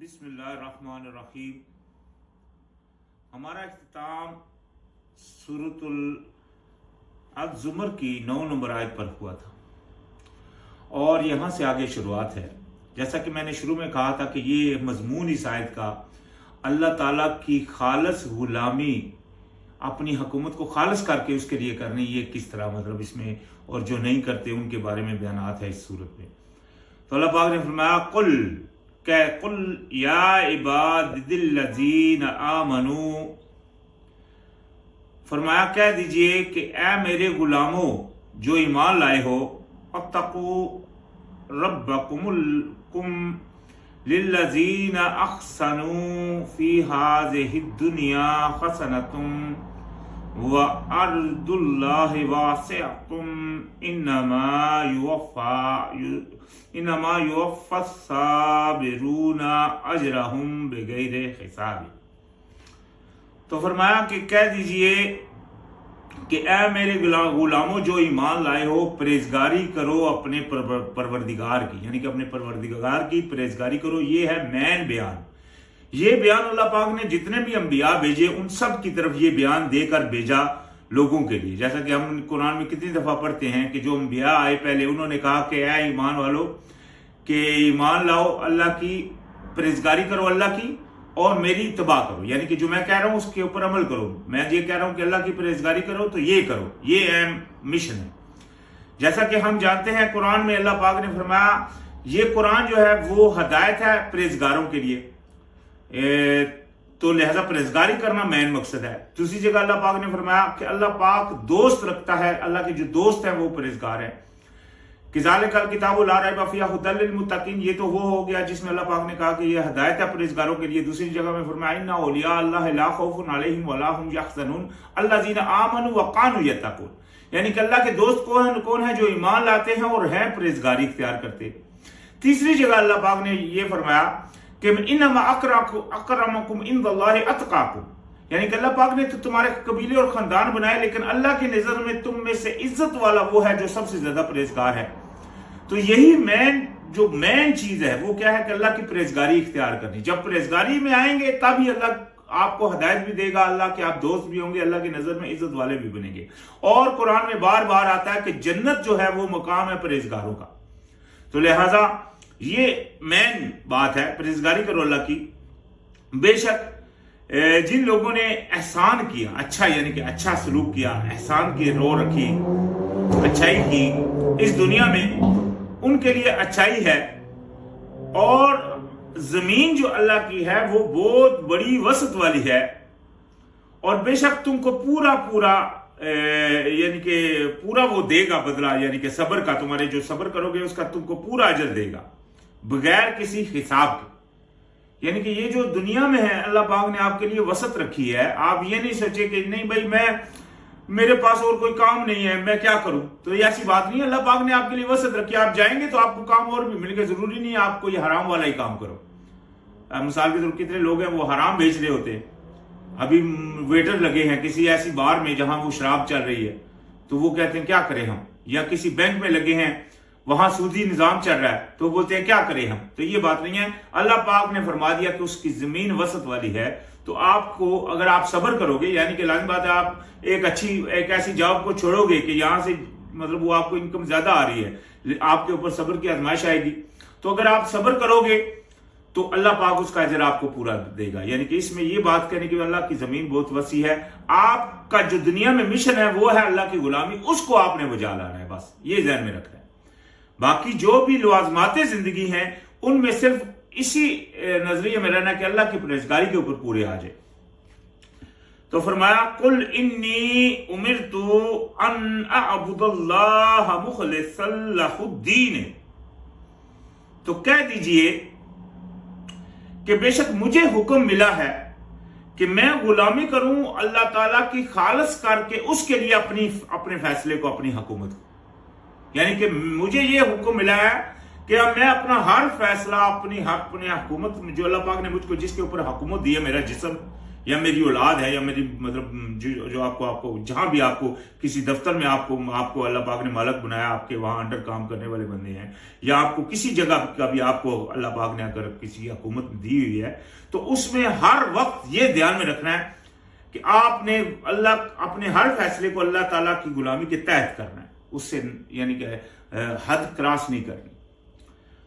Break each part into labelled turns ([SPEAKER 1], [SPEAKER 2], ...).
[SPEAKER 1] बिस्मिल्लाहिर्रहमानिर्रहीम। हमारा इख्तिताम सूरतुल अज़्ज़ुमर की 9 नंबर आयत पर हुआ था और यहाँ से आगे शुरुआत है। जैसा कि मैंने शुरू में कहा था कि ये मजमून इस आयत का अल्लाह ताला की खालस गुलामी, अपनी हुकूमत को खालस करके उसके लिए करनी, ये किस तरह मतलब इसमें, और जो नहीं करते उनके बारे में बयानात है इस सूरत में। तो अल्लाह पाक ने फरमाया कुल या इबादिल्लज़ीना आमनू, फरमाया कह दीजिए कि ए मेरे गुलामों जो ईमान लाए हो, अत्तकू रब्बकुम लिल्लज़ीना अहसनू फी हाज़िहि दुनिया हसनतुम व अर्दुल्लाहि वासिअतुम इन्नमा युवफ़्फ़स साबिरूना अजरहुम बिगैरि हिसाब। तो फरमाया कि कह दीजिए कि ए मेरे गुलामों जो ईमान लाए हो, परहेजगारी करो अपने परवरदिगार की, यानी कि अपने परवरदिगार की परहेजगारी करो। ये है मैन बयान। ये बयान अल्लाह पाक ने जितने भी अंबिया भेजे उन सब की तरफ ये बयान देकर भेजा लोगों के लिए। जैसा कि हम कुरान में कितनी दफा पढ़ते हैं कि जो अंबिया आए पहले, उन्होंने कहा कि ए ईमान वालों के ईमान लाओ, अल्लाह की परहेजगारी करो, अल्लाह की, और मेरी इत्तबा करो, यानी कि जो मैं कह रहा हूं उसके ऊपर अमल करो। मैं ये कह रहा हूं कि अल्लाह की परहेजगारी करो तो ये करो, ये अहम मिशन है। जैसा कि हम जानते हैं कुरान में अल्लाह पाक ने फरमाया ये कुरान जो है वो हदायत है परहेजगारों के लिए, तो लिहाजा परहेजगारी करना मेन मकसद है। दूसरी जगह अल्लाह पाक ने फरमाया कि अल्लाह पाक दोस्त रखता है, अल्लाह के जो दोस्त है वो परहेजगार है। किज़ालिकल किताबु ला रैब फीहा हुदल लिल मुत्तकीन, ये तो वो हो गया जिसमें अल्लाह पाक ने कहा कि ये हदायत है परहेजगारों के लिए। दूसरी जगह में फरमाया इन्ना औलिया अल्लाह ला खौफुन अलैहिम वला हुम यहज़नून अल्लज़ीना आमनू व कानू यत्तकून, यानी कि अल्लाह के दोस्त कौन है जो ईमान लाते हैं और हैं परहेजगारी इख्तियार करते। तीसरी जगह अल्लाह पाक ने ये फरमाया कि इन्नमा अकरमकुम इंदल्लाहि अतकाकुम, यानी कि अल्लाह पाक ने तो तुम्हारे कबीले और खानदान बनाए, लेकिन अल्लाह की नजर में तुम में से इज्जत वाला वो है जो सबसे ज्यादा परहेजगार है। तो यही मेन चीज है वो क्या है कि अल्लाह की परहेजगारी इख्तियार करनी। जब परहेजगारी में आएंगे तभी अल्लाह आपको हदायत भी देगा, अल्लाह के आप दोस्त भी होंगे, अल्लाह की नजर में इज्जत वाले भी बनेंगे। और कुरान में बार बार आता है कि जन्नत जो है वो मकाम है परहेजगारों का। तो लिहाजा ये मेन बात है, परहेजगारी करो अल्लाह की। बेशक जिन लोगों ने एहसान किया, अच्छा यानी कि अच्छा सलूक किया, एहसान की रो रखी, अच्छाई की इस दुनिया में, उनके लिए अच्छाई है। और जमीन जो अल्लाह की है वो बहुत बड़ी वसत वाली है, और बेशक तुमको पूरा यानी कि पूरा वो देगा बदला, यानी कि सब्र का, तुम्हारे जो सब्र करोगे उसका तुमको पूरा अजर देगा बगैर किसी हिसाब के। यानी कि ये जो दुनिया में है अल्लाह पाक ने आपके लिए वसत रखी है। आप ये नहीं सोचे कि नहीं भाई मेरे पास और कोई काम नहीं है, मैं क्या करूं, तो ये ऐसी बात नहीं है। अल्लाह पाक ने आपके लिए वसत रखी है, आप जाएंगे तो आपको काम और भी मिलेगा। जरूरी नहीं है आपको ये हराम वाला ही काम करो। मिसाल के तौर पर कितने लोग हैं वो हराम बेच रहे होते हैं। अभी वेटर लगे हैं किसी ऐसी बार में जहां वो शराब चल रही है, तो वो कहते हैं क्या करें हम, या किसी बैंक में लगे हैं वहां सूदी निजाम चल रहा है तो बोलते हैं क्या करें हम। तो ये बात नहीं है। अल्लाह पाक ने फरमा दिया कि उसकी जमीन वसत वाली है, तो आपको अगर आप सब्र करोगे, यानी कि लाज़िम बात है आप एक ऐसी जॉब को छोड़ोगे कि यहां से मतलब वो आपको इनकम ज्यादा आ रही है, आपके ऊपर सब्र की आजमाइश आएगी। तो अगर आप सब्र करोगे तो अल्लाह पाक उसका अजर आपको पूरा देगा। यानी कि इसमें ये बात करने की अल्लाह की जमीन बहुत वसी है। आपका जो दुनिया में मिशन है वो है अल्लाह की गुलामी, उसको आपने बजा लाना है, बस ये ध्यान में रखना है। बाकी जो भी लवाजमाते जिंदगी हैं उनमें सिर्फ इसी नजरिए में रहना कि अल्लाह की परहेजगारी के ऊपर पूरे आ जाए। तो फरमाया कुल इन्नी उमिरतु अन अअबुदल्लाह मुखलिसन लहुद्दीन, तो कह दीजिए कि बेशक मुझे हुक्म मिला है कि मैं गुलामी करूं अल्लाह ताला की खालस करके उसके लिए अपने फैसले को, अपनी हुकूमत को, यानी कि मुझे ये हुक्म मिला है कि मैं अपना हर फैसला अपनी हुकूमत जो अल्लाह पाक ने मुझको जिसके ऊपर हुकूमत दी है, मेरा जिस्म या मेरी औलाद है, या मेरी मतलब जो आपको जहां भी आपको किसी दफ्तर में आपको अल्लाह पाक ने मालक बनाया, आपके वहां अंडर काम करने वाले बंदे हैं, या आपको किसी जगह का भी आपको अल्लाह पाक ने अगर किसी हुकूमत दी हुई है, तो उसमें हर वक्त ये ध्यान में रखना है कि आपने अपने हर फैसले को अल्लाह ताला की गुलामी के तहत करना है, उससे यानी कि हद क्रॉस नहीं करनी।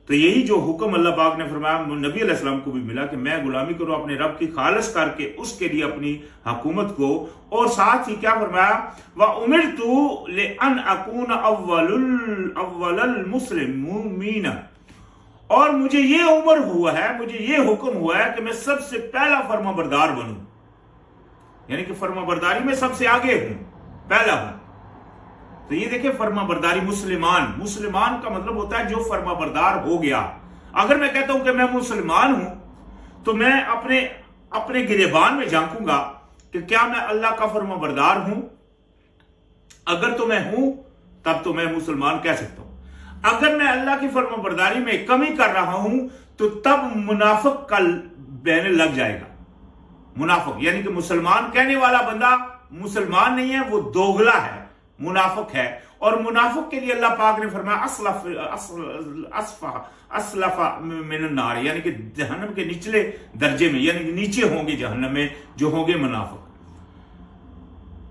[SPEAKER 1] तो यही जो हुक्म अल्लाह पाक ने फरमाया नबी अलैहिस्सलाम को भी मिला कि मैं गुलामी करूं अपने रब की खालिस करके उसके लिए अपनी हुकूमत को, और साथ ही क्या फरमाया, व उमिरतु लिअन अकून अव्वलल मुस्लिमीन, और मुझे ये उम्र हुआ है, मुझे ये हुक्म हुआ है कि मैं सबसे पहला फर्माबरदार बनूं, यानी कि फर्माबरदारी में सबसे आगे हूं, पहला हूं। तो ये देखिए फर्माबरदारी, मुसलमान का मतलब होता है जो फर्माबरदार हो गया। अगर मैं कहता हूं कि मैं मुसलमान हूं, तो मैं अपने गिरेबान में झांकूंगा कि क्या मैं अल्लाह का फर्माबरदार हूं। अगर तो मैं हूं तब तो मैं मुसलमान कह सकता हूं। अगर मैं अल्लाह की फर्माबरदारी में कमी कर रहा हूं तो तब मुनाफिक का बैन लग जाएगा। मुनाफिक यानी कि मुसलमान कहने वाला बंदा मुसलमान नहीं है, वो दोगला है, मुनाफिक है। और मुनाफिक के लिए अल्लाह पाक ने फरमाया अस्लफा मिनन नार, यानी कि जहन्नम के निचले दर्जे में, यानी कि नीचे होंगे जहन्नम में जो होंगे मुनाफिक।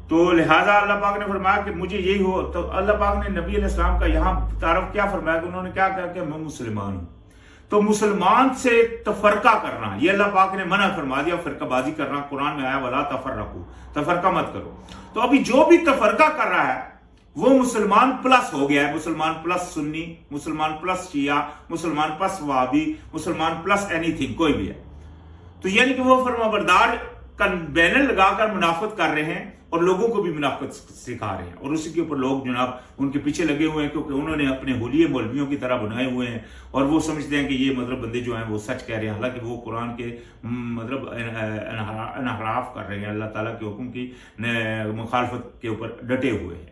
[SPEAKER 1] तो लिहाजा अल्लाह पाक ने फरमाया कि मुझे यही हो। तो अल्लाह पाक ने नबी अलैहिस्सलाम का यहां तारफ क्या फरमाया कि उन्होंने क्या कहा कि मैं मुसलमान हूं। तो मुसलमान से तफरका करना, ये अल्लाह पाक ने मना फरमा दिया, फिरकाबाजी करना। कुरान में आया वला तफर्रकू, तफरका मत करो। तो अभी जो भी तफरका कर रहा है वो मुसलमान प्लस हो गया है, मुसलमान प्लस सुन्नी, मुसलमान प्लस शिया, मुसलमान प्लस वहाबी, मुसलमान प्लस एनीथिंग, कोई भी है। तो यानी कि वो फर्माबरदार का बैनर लगाकर मुनाफत कर रहे हैं और लोगों को भी मुनाफत सिखा रहे हैं, और उसी के ऊपर लोग जनाब उनके पीछे लगे हुए हैं, क्योंकि उन्होंने अपने हुलिये मौलवियों की तरह बनाए हुए हैं और वो समझते हैं कि ये मतलब बंदे जो हैं वो सच कह रहे हैं, हालांकि वो कुरान के मतलब इनहराफ कर रहे हैं, अल्लाह ताला के हुक्म की मुखालफत के ऊपर डटे हुए हैं।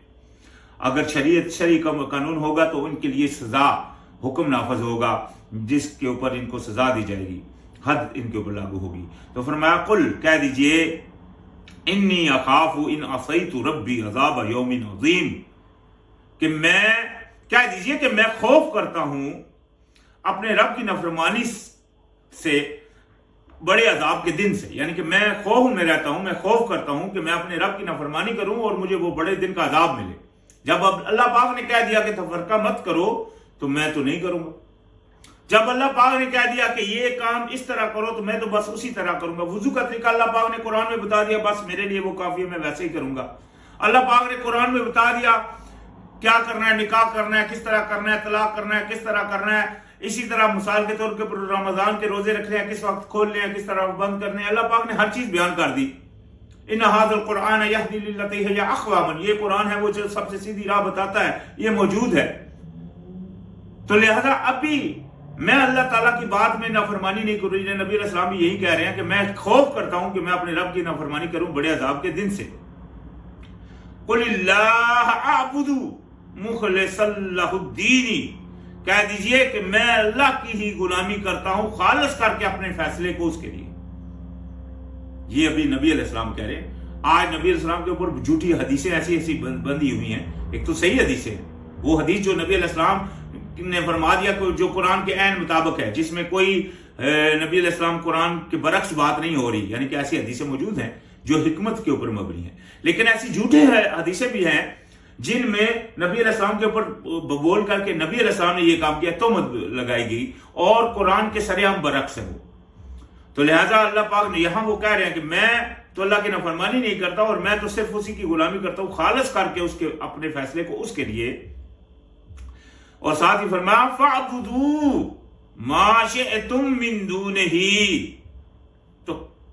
[SPEAKER 1] अगर शरी कानून होगा तो उनके लिए सजा, हुक्म नाफज होगा जिसके ऊपर इनको सजा दी जाएगी, हद इनके ऊपर लागू होगी। तो फरमाया कुल, कह दीजिए, इन्नी अखाफु इन असैतु रब्बी अज़ाब यौमिन अज़ीम, कि मैं, कह दीजिए कि मैं खौफ करता हूं अपने रब की नफरमानी से बड़े अजाब के दिन से, यानी कि मैं खौफ में रहता हूं, मैं खौफ करता हूं कि मैं अपने रब की नफरमानी करूं और मुझे वो बड़े दिन का अजाब मिले। जब अब अल्लाह पाक ने कह दिया कि तफरका मत करो तो मैं तो नहीं करूंगा। जब अल्लाह पाक ने कह दिया कि ये काम इस तरह करो तो मैं तो बस उसी तरह करूंगा। वुजू का तरीका अल्लाह पाक ने कुरान में बता दिया, बस मेरे लिए वो काफी है, मैं वैसे ही करूंगा। अल्लाह पाक ने कुरान में बता दिया क्या करना है, निकाह करना है किस तरह करना है, तलाक करना है किस तरह करना है। इसी तरह मिसाल के तौर पर रमजान के रोजे रखने हैं, किस वक्त खोलने हैं, किस तरह बंद करने हैं, अल्लाह पाक ने हर चीज बयान कर दी। इन हाज़िल कुरान यहदी लिल्लती हिय अक़वम, ये कुरान है वो जो सबसे सीधी राह बताता है, ये मौजूद है। तो लिहाजा अभी मैं अल्लाह ताला की बात में नाफरमानी नहीं करूँ। नबी अलैहिस्सलाम भी यही कह रहे हैं कि मैं खौफ करता हूं कि मैं अपने रब की नाफरमानी करूं बड़े अजाब के दिन से। कुलिल्लाह अअबुदु मुखलिसन लहुद्दीनी, कह दीजिए कि मैं अल्लाह की ही गुलामी करता हूं खालिस करके अपने फैसले को उसके लिए। ये अभी नबी अलैहिस्सलाम कह रहे हैं। आज नबी अलैहिस्सलाम के ऊपर झूठी हदीसें ऐसी ऐसी बंधी हुई हैं। एक तो सही हदीस है, वो हदीस जो नबी अलैहिस्सलाम ने फरमा दिया जो कुरान के ऐन मुताबिक है, जिसमें कोई नबी अलैहिस्सलाम कुरान के बरक्स बात नहीं हो रही, यानी कि ऐसी हदीसें मौजूद हैं जो हिकमत के ऊपर मबनी है। लेकिन ऐसी झूठे हदीसें भी हैं जिनमें नबी अलैहिस्सलाम के ऊपर बोल करके नबी अलैहिस्सलाम ने यह काम किया, तोहमत लगाई गई और कुरान के सरेआम बरक्स है वो। तो लिहाजा अल्लाह पाक ने यहां वो कह रहे हैं कि मैं तो अल्लाह की नाफरमानी नहीं करता और मैं तो सिर्फ उसी की गुलामी करता हूं खालिस करके उसके अपने फैसले को उसके लिए। और साथ ही फरमाया फअबुदू मा शिअतुम मिन दूनिही, तो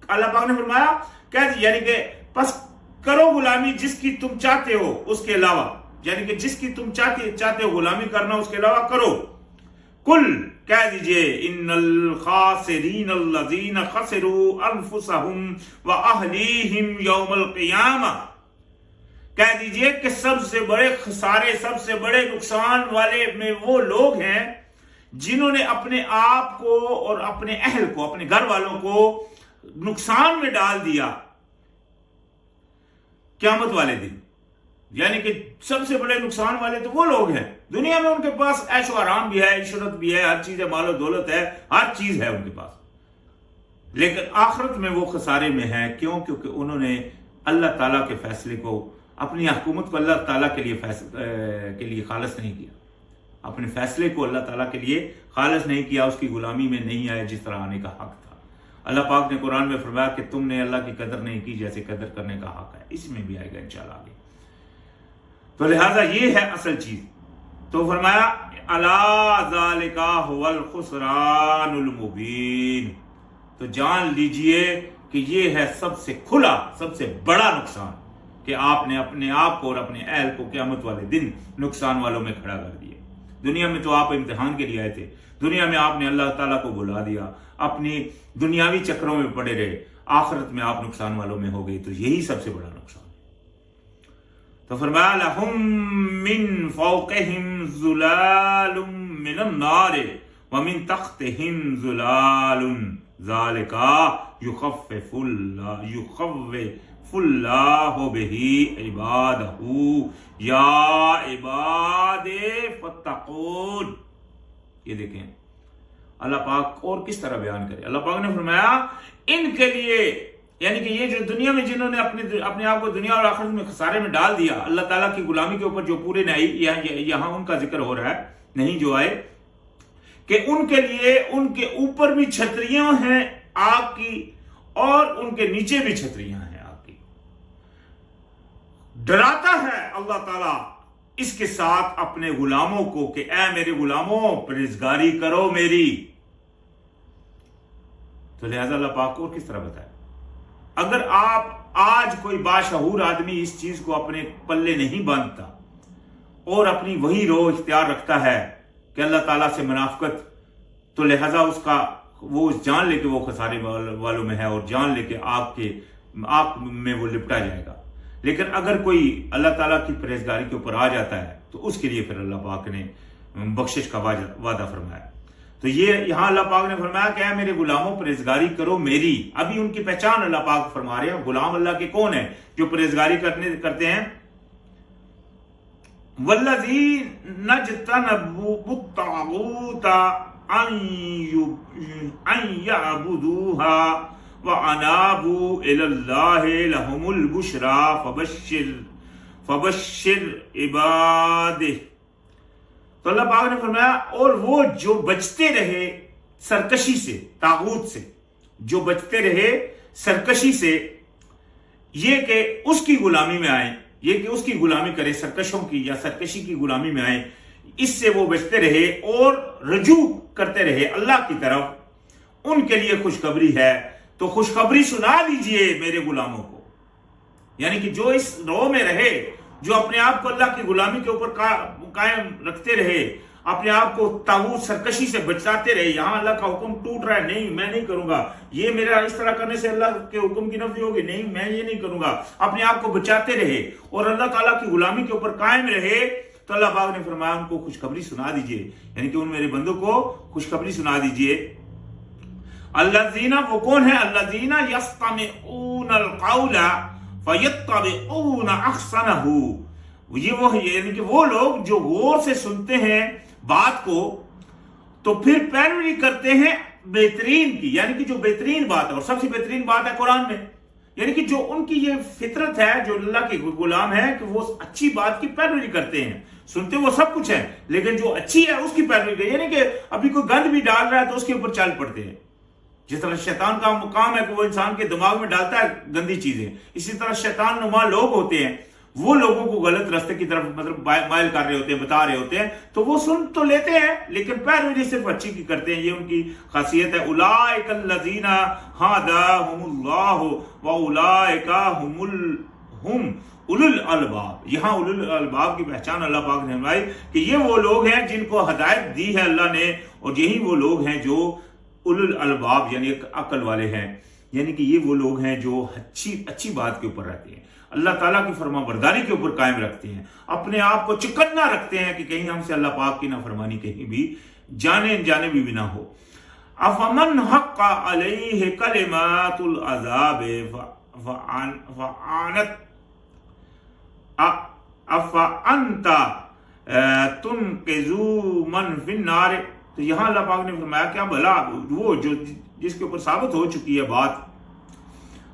[SPEAKER 1] अल्लाह पाक ने फरमाया कह यानी कि बस करो गुलामी जिसकी तुम चाहते हो उसके अलावा, यानी कि जिसकी तुम चाहते हो गुलामी करना उसके अलावा करो। कुल, कह दीजिए, इन्नल खासिरीन अल्लज़ीना खसिरू अनफुसहुम व अहलीहिम यौमल क़ियामा, कह दीजिए कि सबसे बड़े खसारे, सबसे बड़े नुकसान वाले में वो लोग हैं जिन्होंने अपने आप को और अपने अहल को, अपने घर वालों को नुकसान में डाल दिया क़यामत वाले दिन। यानी कि सबसे बड़े नुकसान वाले तो वो लोग हैं, दुनिया में उनके पास ऐशो आराम भी है, इशरत भी है, हर चीज है, मालो दौलत है, हर चीज है उनके पास, लेकिन आखिरत में वो खसारे में है। क्यों? क्योंकि उन्होंने अल्लाह ताला के फैसले को, अपनी हुकूमत को अल्लाह ताला के लिए खालिस नहीं किया, अपने फैसले को अल्लाह ताला के लिए खालिस नहीं किया, उसकी गुलामी में नहीं आए जिस तरह आने का हक था। अल्लाह पाक ने कुरान में फरमाया कि तुमने अल्लाह की कदर नहीं की जैसे कदर करने का हक है। इसमें भी आएगा इंशाअल्लाह आगे। तो लिहाजा ये है असल चीज। तो फरमाया अला ज़ालिका हुवल खुसरानुल मुबीन, तो जान लीजिए कि ये है सबसे खुला, सबसे बड़ा नुकसान कि आपने अपने आप को और अपने अहल को क़यामत वाले दिन नुकसान वालों में खड़ा कर दिया। दुनिया में तो आप इम्तिहान के लिए आए थे, दुनिया में आपने अल्लाह ताला को बुला दिया, अपनी दुनियावी चक्रों में पड़े रहे, आखिरत में आप नुकसान वालों में हो गए। तो यही सबसे बड़ा नुकसान। तो फरमाया लहुम मिन फौक़िहिम ज़ुलालुम मिनन नार व मिन तख्तिहिम ज़ुलालुन ज़ालिका युख़व्विफ़ुल्लाहु बिही इबादहू या इबादे फत्तक़ून। ये देखें अल्लाह पाक और किस तरह बयान करे। अल्लाह पाक ने फरमाया इनके लिए, यानी कि ये जो दुनिया में जिन्होंने अपने आप को दुनिया और आखिरत में खसारे में डाल दिया, अल्लाह ताला की गुलामी के ऊपर जो पूरे नहीं, यहां उनका जिक्र हो रहा है, नहीं जो आए कि उनके लिए उनके ऊपर भी छतरियां हैं आग की और उनके नीचे भी छतरियां हैं आग की। डराता है अल्लाह ताला इसके साथ अपने गुलामों को कि ऐ मेरे गुलामों परहेजगारी करो मेरी। तो लिहाजा अल्लाह पाक को किस तरह बताए, अगर आप आज कोई बाशऊर आदमी इस चीज को अपने पल्ले नहीं बांधता और अपनी वही रो इख्तियार रखता है कि अल्लाह ताला से मुनाफिकत, तो लिहाजा उसका वो जान लेके वो खसारे वालों में है और जान लेके आग में वो लिपटा जाएगा। लेकिन अगर कोई अल्लाह ताला की परहेजगारी के ऊपर आ जाता है तो उसके लिए फिर अल्लाह पाक ने बख्शिश का वादा फरमाया। तो ये यहां अल्लाह पाक ने फरमाया कि मेरे गुलामों परहेजगारी करो मेरी। अभी उनकी पहचान अल्लाह पाक फरमा रहे हैं, गुलाम अल्लाह के कौन है जो परहेजगारी करते हैं। वल्लज़ीन नजतनबू तागूता अन यअबुदूहा व अनाबू इलल्लाहि लहुमुल बुशरा फबश्शिर इबादिह। तो अल्लाह पाक ने फरमाया और वो जो बचते रहे सरकशी से, तागूत से जो बचते रहे सरकशी से, ये कि उसकी गुलामी में आए, ये कि उसकी गुलामी करे, सरकशों की या सरकशी की गुलामी में आए, इससे वो बचते रहे और रजू करते रहे अल्लाह की तरफ, उनके लिए खुशखबरी है। तो खुशखबरी सुना दीजिए मेरे गुलामों को, यानी कि जो इस रो में रहे, जो अपने आप को अल्लाह की गुलामी के ऊपर कायम रखते रहे, अपने आप को तागूत सरकशी से बचाते रहे। यहां अल्लाह का हुक्म टूट रहा है, नहीं मैं नहीं करूंगा, ये मेरा इस तरह करने से अल्लाह के हुक्म की नफी होगी, नहीं मैं ये नहीं करूंगा, अपने आप को बचाते रहे और अल्लाह ताला की गुलामी के ऊपर कायम रहे। तो अल्लाह पाक ने फरमाया उनको खुशखबरी सुना दीजिए, यानी कि उन मेरे बंदों को खुशखबरी सुना दीजिए। अल्लज़ीना, वो कौन है? अल्लज़ीना यस्तमिऊनल क़ौला फयत्तबिऊना अहसनहू। ये वो है, यानी कि वो लोग जो गौर से सुनते हैं बात को तो फिर पैरवी करते हैं बेहतरीन की, यानी कि जो बेहतरीन बात है और सबसे बेहतरीन बात है कुरान में, यानी कि जो उनकी ये फितरत है, जो अल्लाह के गुलाम है कि वो अच्छी बात की पैरवी करते हैं। सुनते वो सब कुछ है लेकिन जो अच्छी है उसकी पैरवी करते, यानी कि अभी कोई गंद भी डाल रहा है तो उसके ऊपर चल पड़ते हैं। जिस तरह शैतान का मुकाम है कि वो इंसान के दिमाग में डालता है गंदी चीजें, इसी तरह शैतान नुमा लोग होते हैं, वो लोगों को गलत रास्ते की तरफ मतलब माइल कर रहे होते हैं, बता रहे होते हैं, तो वो सुन तो लेते हैं लेकिन पैरवी सिर्फ अच्छी की करते हैं। ये उनकी खासियत है। उलाइकल्लज़ीना हादाहुमुल्लाहु व उलाइका हुम उलुल अलबाब। यहाँ उलुल अलबाब की पहचान अल्लाह पाक ने फरमाई कि ये वो लोग हैं जिनको हिदायत दी है अल्लाह ने, और यही वो लोग हैं जो उलुल अलबाब यानी अकल वाले हैं, यानी कि ये वो लोग हैं जो अच्छी बात के ऊपर रहते हैं, अल्लाह ताला की फरमाबरदारी के ऊपर कायम रखते हैं, अपने आप को चुकन्ना रखते हैं कि कहीं हमसे अल्लाह पाक की नाफरमानी कहीं भी जाने भी ना हो। अफमन हक्का अलैहि कलिमातुल अज़ाब फआनत अफअंता तुनकिज़ु मन फिन्नार। तो यहां अल्लाह पाक ने फरमाया क्या भला वो जो जिसके ऊपर साबित हो चुकी है बात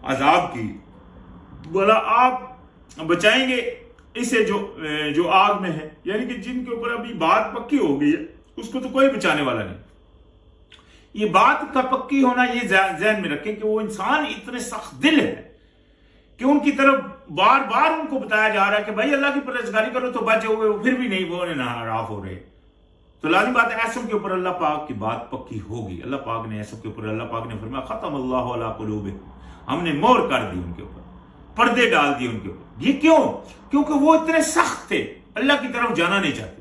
[SPEAKER 1] अजाब की, बोला आप बचाएंगे इसे जो आग में है, यानी कि जिनके ऊपर अभी बात पक्की हो गई है उसको तो कोई बचाने वाला नहीं। ये बात का पक्की होना ये ज़हन में रखें कि वो इंसान इतने सख्त दिल है कि उनकी तरफ बार बार उनको बताया जा रहा है कि भाई अल्लाह की परहेजगारी करो तो बच जाओगे, वो फिर भी नहीं, वो नाराफ हो रहे। तो लाजिम बात है ऐसों के ऊपर अल्लाह पाक की बात पक्की होगी। अल्लाह पाक ने ऐसों के ऊपर अल्लाह पाक ने फरमाया खत्म अल्लाहु अला कुलूबिहिम, हमने मोहर कर दी उनके ऊपर, पर्दे डाल दिए उनके ऊपर। ये क्यों? क्योंकि वो इतने सख्त थे, अल्लाह की तरफ जाना नहीं चाहते।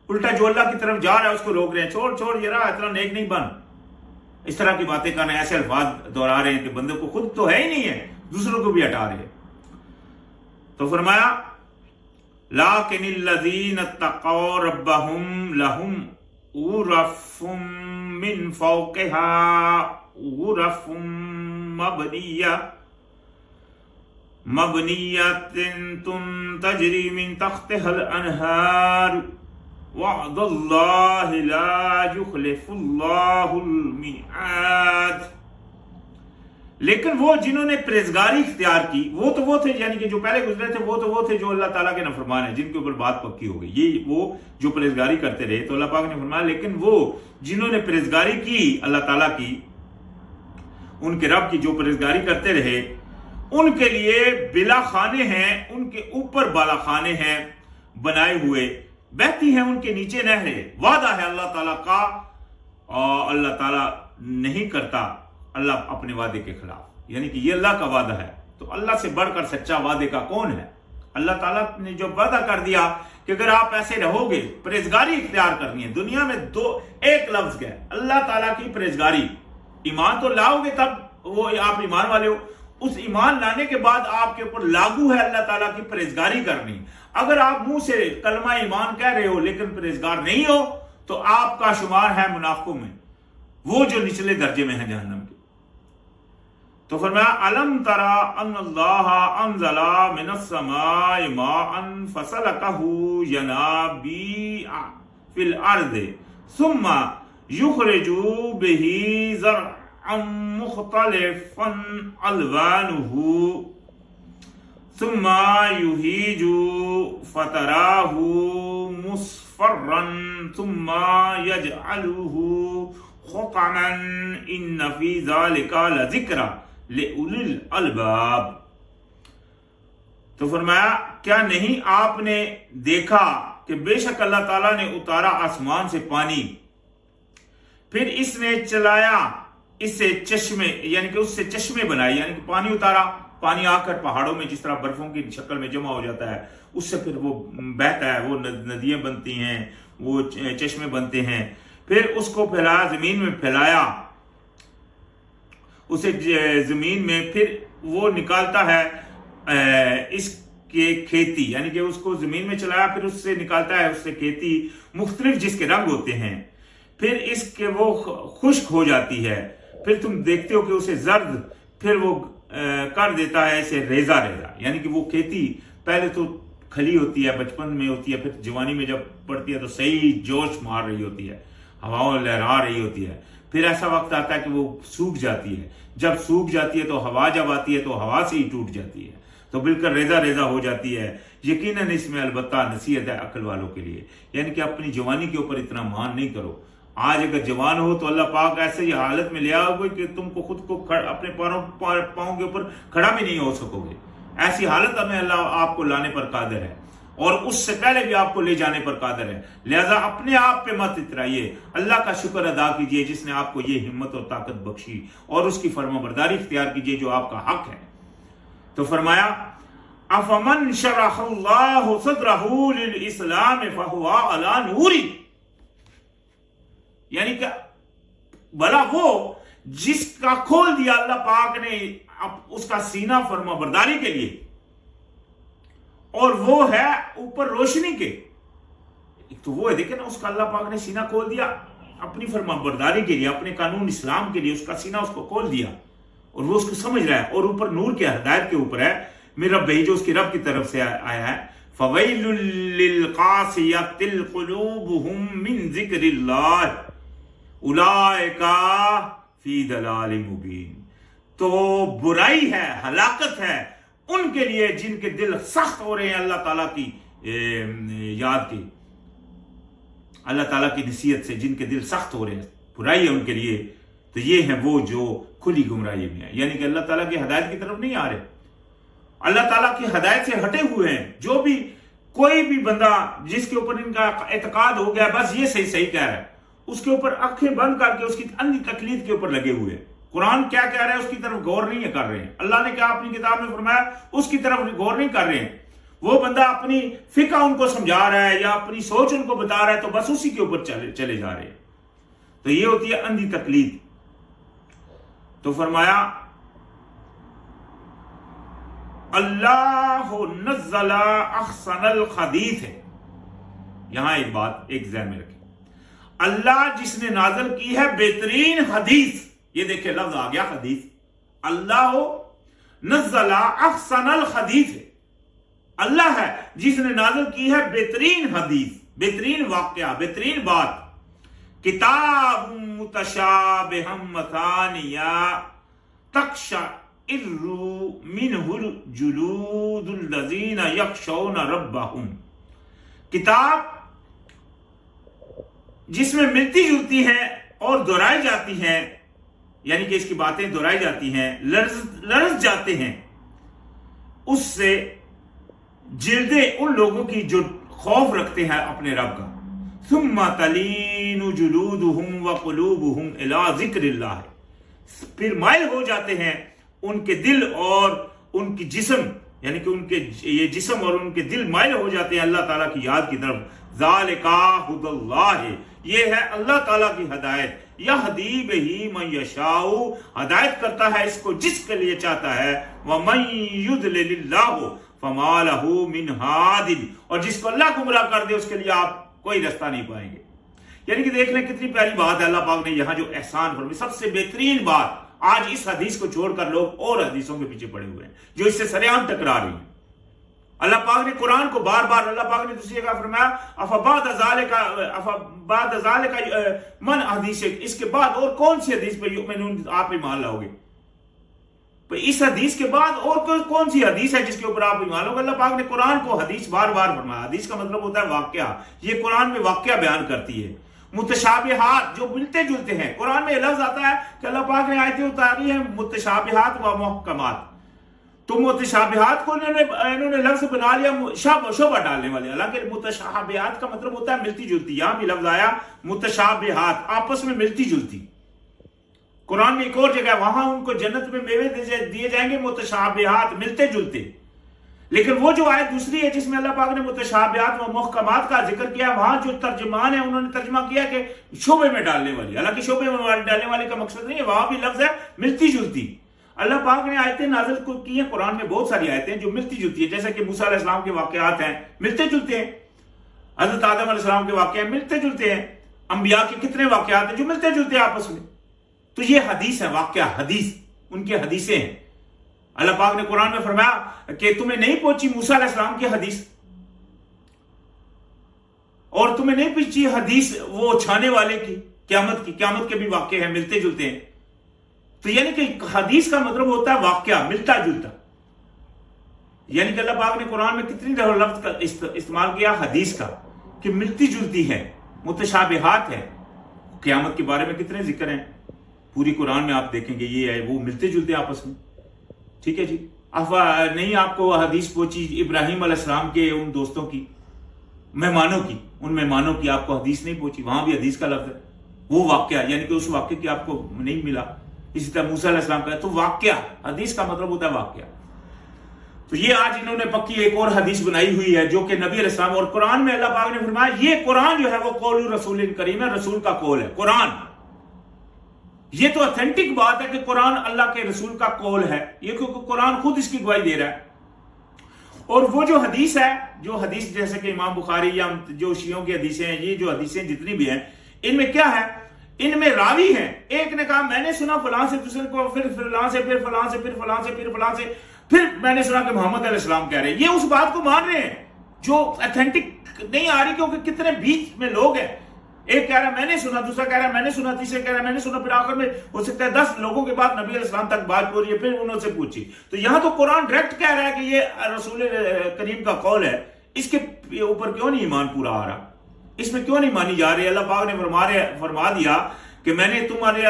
[SPEAKER 1] उल्टा जो अल्लाह की तरफ जा रहा है उसको रोक रहे हैं, छोड़ छोड़ ये रहा, इतना नेक नहीं बन, इस तरह की बातें कर रहे हैं, ऐसे अल्फाज दोहरा रहे हैं कि बंदे को खुद तो है ही नहीं है, दूसरों को भी हटा रहे हैं। तो फरमाया लाकिनिल्लज़ीना तक़ौ रब्बहुम लहुम गुरफ़ुम मिन फ़ौक़िहा गुरफ़ुम मबनिय्यतुन तजरी मिन तहतिहल अनहार वअदल्लाहि ला युख़लिफ़ुल्लाहुल मिआद। लेकिन वो जिन्होंने परहेजगारी इख्तियार की वो थे, यानी कि जो पहले गुजरे थे वो थे जो अल्लाह ताला के नफरमान है, जिनके ऊपर बात पक्की हो गई। ये वो जो परहेजगारी करते रहे तो अल्लाह पाक ने फरमाया लेकिन वो जिन्होंने परहेजगारी की अल्लाह ताला की, उनके रब की जो परहेजगारी करते रहे, उनके लिए बिला खाने हैं, उनके ऊपर बाला खाने हैं बनाए हुए, बहती हैं उनके नीचे नहरें। वादा है अल्लाह ताला का और अल्लाह ताला नहीं करता अल्लाह अपने वादे के खिलाफ, यानी कि ये अल्लाह का वादा है। तो अल्लाह से बढ़कर सच्चा वादे का कौन है? अल्लाह ताला ने जो वादा कर दिया कि अगर आप ऐसे रहोगे, परहेजगारी इख्तियार करनी है। दुनिया में एक लफ्ज है अल्लाह ताला की परहेजगारी। ईमान तो लाओगे तब वो आप ईमान वाले हो, उस ईमान लाने के बाद आपके ऊपर लागू है अल्लाह ताला की परहेजगारी करनी। अगर आप मुंह से कलमा ईमान कह रहे हो लेकिन परहेजगार नहीं हो तो आपका शुमार है मुनाफिकों में, वो जो निचले दर्जे में है जहन्नम के। तो फरमाया अलम तरा अन्नल्लाह अंज़ला मिनस समाई माअन फसलकहु यनाबीअ फिल अर्दि सुम्मा युखरिजु बिही ज़रअन मुख्तलिफन अलवानुहु सुम्मा युहीजु फतराहु मुस्फर्रन सुम्मा यजअलुहु खुतमन इन्न फी ज़ालिका लज़िक्रा लिउलिल अलबाब। तो फरमाया क्या नहीं आपने देखा कि बेशक अल्लाह ताला ने उतारा आसमान से पानी, फिर इसने चलाया इससे चश्मे, यानी कि उससे चश्मे बनाए, यानी कि पानी उतारा, पानी आकर पहाड़ों में जिस तरह बर्फों की शक्ल में जमा हो जाता है, उससे फिर वो बहता है, वो नदियां बनती हैं, वो चश्मे बनते हैं। फिर उसको फैलाया, जमीन में फैलाया उसे जमीन में, फिर वो निकालता है इसके खेती, यानी कि उसको जमीन में चलाया, फिर उससे निकालता है उससे खेती मुख्तलिफ जिसके रंग होते हैं, फिर इसके वो खुश्क हो जाती है, फिर तुम देखते हो कि उसे जर्द, फिर वो कर देता है इसे रेजा रेजा, यानी कि वो खेती पहले तो खली होती है, बचपन में होती है, फिर जवानी में जब पड़ती है तो सही जोश मार रही होती है, हवाओं लहरा रही होती है, फिर ऐसा वक्त आता है कि वो सूख जाती है। जब सूख जाती है तो हवा जब आती है तो हवा से ही टूट जाती है, तो बिल्कुल रेजा रेजा हो जाती है। यकीनन इसमें अलबत्ता नसीहत है अक्ल वालों के लिए, यानी कि अपनी जवानी के ऊपर इतना मान नहीं करो। आज अगर जवान हो तो अल्लाह पाक ऐसे ही हालत में ले आओगे कि तुमको खुद को अपने पाँव के ऊपर खड़ा भी नहीं हो सकोगे। ऐसी हालत में अल्लाह आपको लाने पर कादिर है और उससे पहले भी आपको ले जाने पर कादिर है। लिहाजा अपने आप पे मत इतराइए, अल्लाह का शुक्र अदा कीजिए जिसने आपको ये हिम्मत और ताकत बख्शी, और उसकी फरमाबरदारी इख्तियार कीजिए जो आपका हक है। तो फरमाया अफमन शरहल्लाहु सदरहु लिल इस्लाम फहुवा अला नूरी, यानी कि भला वो जिसका खोल दिया अल्लाह पाक ने उसका सीना फरमाबरदारी के लिए, और वो है ऊपर रोशनी के। एक तो वो है, देखे ना, उसका अल्लाह पाक ने सीना खोल दिया अपनी फरमाबरदारी के लिए, अपने कानून इस्लाम के लिए उसका सीना उसको खोल दिया और वो उसको समझ रहा है और ऊपर नूर के हिदायत के ऊपर है मेरा भाई जो उसकी रब की तरफ से आया है। फवैलुल लिल कासियतिल कुलूबुहुम मिन जिक्रिल्लाह उलाइका फी दलालिम मुबीन। तो बुराई है, हलाकत है उनके लिए जिनके दिल सख्त हो रहे हैं अल्लाह ताला की याद की, अल्लाह ताला की नसीहत से जिनके दिल सख्त हो रहे हैं, बुराई है उनके लिए। तो ये है वो जो खुली गुमराही में है, यानी कि अल्लाह ताला की हदायत की तरफ नहीं आ रहे, अल्लाह ताला की हदायत से हटे हुए हैं। जो भी कोई भी बंदा जिसके ऊपर इनका एतकाद हो गया बस ये सही सही कह रहा है, उसके ऊपर आंखें बंद करके उसकी अंधी तकलीफ के ऊपर लगे हुए हैं। कुरान क्या कह रहा है उसकी तरफ गौर नहीं कर रहे हैं, अल्लाह ने क्या अपनी किताब में फरमाया उसकी तरफ गौर नहीं कर रहे हैं। वो बंदा अपनी फिका उनको समझा रहा है या अपनी सोच उनको बता रहा है तो बस उसी के ऊपर चले जा रहे हैं। तो ये होती है अंधी तकलीफ। तो फरमाया अल्लाह नज़्ज़ला अहसनल हदीस है। यहां एक बात एक ज़हन में रखें, अल्लाह जिसने नाज़िल की है बेहतरीन हदीस। ये देखिए लफ्ज आ गया हदीस, अल्लाह नज़्ज़ला अहसनल हदीस है, अल्लाह है जिसने नाज़िल की है बेहतरीन हदीस, बेहतरीन वाक़या, बेहतरीन बात। किताब मुतशाबिहम मसानिया तक़शइर्रु मिनहुल जुलूदुल लज़ीना यख़शौना रब्बहुम। किताब जिसमें मिलती जुलती हैं और दोहराई जाती हैं, यानी कि इसकी बातें दोहराई जाती हैं, लर्ज जाते हैं, उससे जिल्दे उन लोगों की जो खौफ रखते हैं अपने रब का। सुम्मा तलीनु जुलूदुहुम व कुलूबुहुम इला ज़िक्रिल्लाह, फिर माइल हो जाते हैं उनके दिल और उनकी जिस्म, यानी कि उनके ये जिस्म और उनके दिल माइल हो जाते हैं अल्लाह ताला की याद की तरफ। ज़ालिका हुदल्लाह, ये है अल्लाह ताला की हदायत। यहदी बिही मन यशाउ, हदायत करता है इसको जिसके लिए चाहता है। व मन युद्लिल्लाहु फमा लहू मिन हादिन, और जिसको अल्लाह गुमराह कर दे उसके लिए आप कोई रास्ता नहीं पाएंगे। यानी कि देख लें कितनी प्यारी बात है अल्लाह पाक ने यहां जो एहसान फरमाया, सबसे बेहतरीन बात। आज इस हदीस को छोड़कर लोग और हदीसों के पीछे पड़े हुए हैं जो इससे सरेआम टकरा रही हैं। अल्लाह पाक ने कुरान को बार बार, अल्लाह पाक ने दूसरी जगह फरमाया अफबाद ज़ालिका मन हदीस, इसके बाद और कौन सी हदीस पर आप ईमान लाओगे? तो इस हदीस के बाद और कौन सी हदीस है जिसके ऊपर आप ईमान लाओगे? अल्लाह पाक ने कुरान को हदीस बार बार फरमाया। हदीस का मतलब होता है वाकया, ये कुरान में वाकया बयान करती है। मुतशाबिहात जो मिलते जुलते हैं, कुरान में लफ्ज आता है कि अल्लाह पाक ने आयतें उतारी है मुतशाबिहात व मुहकमात। तो मुतशाबिहात को इन्होंने लफ्ज बना लिया शोभा डालने वाले, हालांकि मुतशाबिहात का मतलब होता है मिलती जुलती। यहां भी लफ्ज आया मुतशाबिहात, आपस में मिलती जुलती। कुरान में एक और जगह वहां उनको जन्नत में मेवे दिए जाएंगे मुतशाबिहात, मिलते जुलते। लेकिन वो जो आयत दूसरी है जिसमें अल्लाह पाक ने मुतशाबिहात व मुहकमात का जिक्र किया, वहां जो तर्जमान है उन्होंने तर्जमा किया कि शोबे में डालने वाली, हालांकि शोबे में डालने वाले का मकसद नहीं है, वहां भी लफ्ज है मिलती जुलती। अल्लाह पाक ने आयतें नाज़िल की हैं कुरान में, बहुत सारी आयतें जो मिलती जुलती है, जैसे कि मूसा अलैहिस्सलाम के वाकयात हैं मिलते जुलते हैं, हजरत आदम अलैहिस्सलाम के वाकया मिलते जुलते हैं, अंबिया के कितने वाकयात हैं जो मिलते जुलते हैं आपस में। तो ये हदीस है, वाकया हदीस, उनकी हदीसें हैं। अल्लाह पाक ने कुरान में फरमाया कि तुम्हें नहीं पहुंची मूसा अलैहिस्सलाम की हदीस, और तुम्हें नहीं पहुंची हदीस वो छाने वाले की, क़यामत के भी वाकये हैं, मिलते जुलते हैं। तो यानी कि हदीस का मतलब होता है वाकया, मिलता जुलता। यानी कि अल्लाह पाक ने कुरान में कितनी लफ्ज का इस्तेमाल किया हदीस का, कि मिलती जुलती है, मुतशाबिहात है। क़यामत के बारे में कितने जिक्र हैं पूरी कुरान में, आप देखेंगे ये है वो मिलते जुलते आपस में। ठीक है जी। नहीं आपको हदीस पहुंची इब्राहिम अलैहिस्सलाम के उन दोस्तों की, मेहमानों की, उन मेहमानों की आपको हदीस नहीं पहुंची, वहां भी हदीस का लफ्ज है, वो वाकया, यानी कि उस वाक्य की आपको नहीं मिला। इसी तरह मूसा अलैहिस्सलाम का, तो वाकया, हदीस का मतलब होता है वाकया। तो ये आज इन्होंने पक्की एक और हदीस बनाई हुई है जो कि नबी अलैहिस्सलाम, और कुरान में अल्लाह पाक ने फरमाया ये कुरान जो है वो कौल रसूल करीम है, रसूल का कौल है कुरान। ये तो ऑथेंटिक बात है कि कुरान अल्लाह के रसूल का कौल है, ये क्योंकि कुरान खुद इसकी गवाही दे रहा है। और वो जो हदीस है, जो हदीस जैसे कि इमाम बुखारी या जो शियों की हदीसें हैं, ये जो हदीसें जितनी भी हैं, इनमें क्या है इनमें रावी हैं, एक ने कहा मैंने सुना फलां से, दूसरे को फिर फलां से, फिर फलां से, फिर फलां से, फिर फलां से, फिर मैंने सुना कि मोहम्मद अलैहिस्सलाम कह रहे हैं। ये उस बात को मान रहे हैं जो ऑथेंटिक नहीं आ रही, क्योंकि कितने बीच में लोग हैं। एक कह रहा है मैंने सुना, दूसरा कह रहा है मैंने सुना, तीसरा कह रहा है मैंने सुना, फिर आखिर में हो सकता है 10 लोगों के बाद नबी अलैहिस्सलाम तक बात हो रही है, फिर उन्होंने पूछी। तो यहां तो कुरान डायरेक्ट कह रहा है कि ये रसूल करीम का कौल है, इसके ऊपर क्यों नहीं ईमान पूरा आ रहा, इसमें क्यों नहीं मानी जा रही। अल्लाह पाक ने फरमा दिया कि मैंने तुम्हारे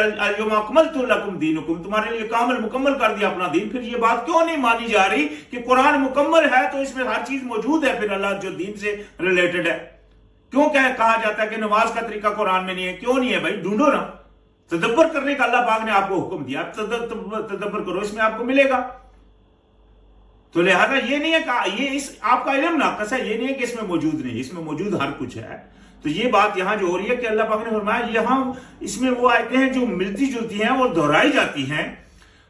[SPEAKER 1] तुम्हारे लिए कामिल मुकम्मल कर दिया अपना दीन। फिर ये बात क्यों नहीं मानी जा रही कि कुरान मुकम्मल है तो इसमें हर चीज मौजूद है, फिर अल्लाह जो दीन से रिलेटेड है। क्यों कहा जाता है कि नमाज का तरीका कुरान में नहीं है? क्यों नहीं है भाई, ढूंढो ना। तदब्बर करने का अल्लाह पाक ने आपको हुक्म दिया, तदब्बर करो, इसमें आपको मिलेगा। तो लिहाजा ये नहीं है कि ये इस आपका इल्म नाकस है, ये नहीं है कि इसमें मौजूद नहीं, इसमें मौजूद हर कुछ है। तो ये बात यहां जो हो रही है कि अल्लाह पाक ने फरमाया यहां इसमें वो आयतें हैं जो मिलती जुलती हैं और दोहराई जाती हैं।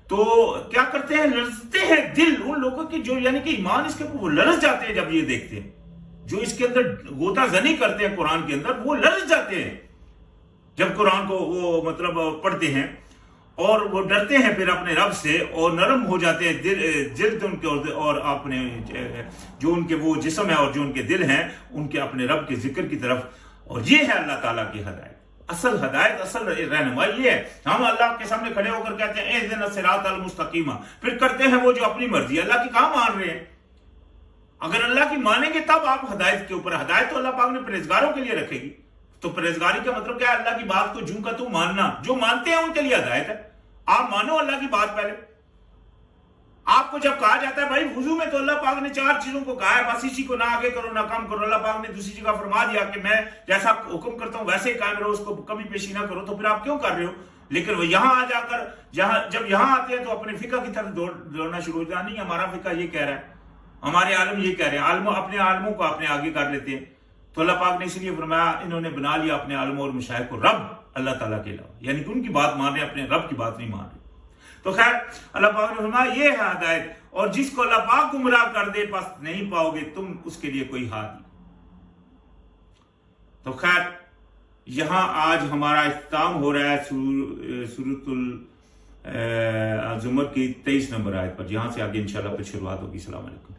[SPEAKER 1] तो क्या करते हैं, लरजते हैं दिल उन लोगों की जो यानी कि ईमान इसके ऊपर वो लरज जाते हैं जब ये देखते हैं, जो इसके अंदर गोताजनी करते हैं कुरान के अंदर, वो लरज जाते हैं जब कुरान को वो मतलब पढ़ते हैं, और वो डरते हैं फिर अपने रब से और नरम हो जाते हैं जिल्द उनके, और अपने जो उनके वो जिस्म है और जो उनके दिल हैं उनके अपने रब के जिक्र की तरफ। और ये है अल्लाह ताला की हदायत, असल हदायत, असल रहनुमाई ये है। हम अल्लाह के सामने खड़े होकर कहते हैं इहदिना सिरातल मुस्तकीमा, फिर करते हैं वो जो अपनी मर्जी। अल्लाह की कहां मान रहे हैं? अगर अल्लाह की मानेंगे तब आप हदायत के ऊपर, हदायत तो अल्लाह पाक ने परहेजगारों के लिए रखेगी। तो परहेजगारी का मतलब क्या है? अल्लाह की बात को जूं का तू मानना, जो मानते हैं उनके लिए हदायत है। आप मानो अल्लाह की बात। पहले आपको जब कहा जाता है भाई वुजू में, तो अल्लाह पाक ने 4 चीजों को कहा है, बस इसी को ना आगे करो ना कम करो। अल्लाह पाक ने दूसरी जगह फरमा दिया कि मैं जैसा हुक्म करता हूं वैसे ही कायम रहो, उसको कभी पेशी ना करो। तो फिर आप क्यों कर रहे हो? लेकिन वो यहां आ जाकर जब यहां आते हैं तो अपने फिका की तरफ दौड़ना शुरू हो जाता, नहीं हमारा फिका ये कह रहा है, हमारे आलम ये कह रहे हैं, अपने आलमों को अपने आगे कर लेते हैं। तो अल्लाह पाक ने इसलिए फरमाया इन्होंने बना लिया अपने आलमों और मशाइख को रब अल्लाह ताला के अलावा, यानी कि उनकी बात मान रहे, अपने रब की बात नहीं मान रहे। तो खैर अल्लाह पाक ने फरमाया ये है हदायत, और जिसको अल्लाह पाक गुमराह कर दे बस नहीं पाओगे तुम उसके लिए कोई हादी। तो खैर यहां आज हमारा इख्तिताम हो रहा है सूरतुल ज़ुमर की 23 नंबर आयत पर। यहां से आगे इंशाल्लाह फिर शुरुआत होगी। अस्सलाम वालेकुम।